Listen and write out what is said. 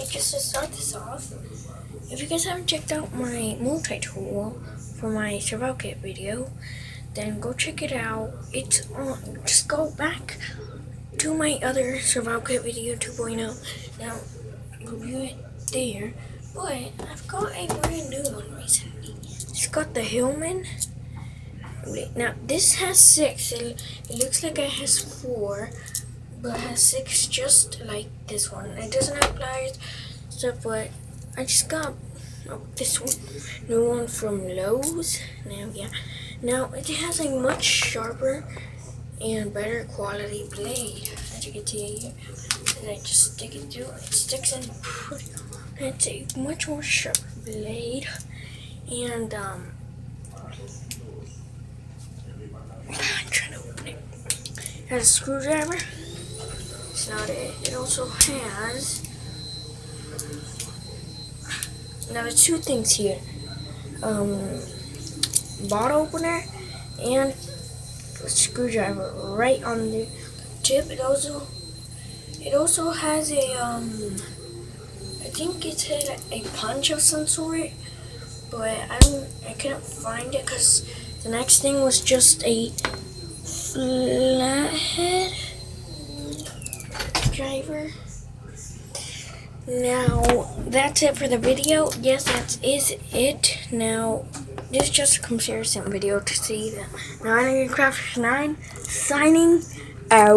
Just to start this off, if you guys haven't checked out my multi-tool for my survival kit video, then go check it out. It's on. Just go back to my other survival kit video 2.0. Now, review it there. But I've got a brand new one recently. It's got the Hillman. Now this has 6. It looks like it has 4, but it has 6 just like this one. It doesn't have pliers stuff, but I just got this one, new one from Lowe's. Now it has a much sharper and better quality blade, as you can see here. And I just stick it through, it sticks in pretty. It's a much more sharp blade, and I'm trying to open it. It has a screwdriver. It's not it. It also has. Now there's 2 things here. Bottle opener and a screwdriver right on the tip. It also has a I think it's a punch of some sort, but I couldn't find it because the next thing was just a flathead driver. Now that's it for the video. Yes, that is it. Now this is just a comparison video to see that 9 Crafters 9 signing out.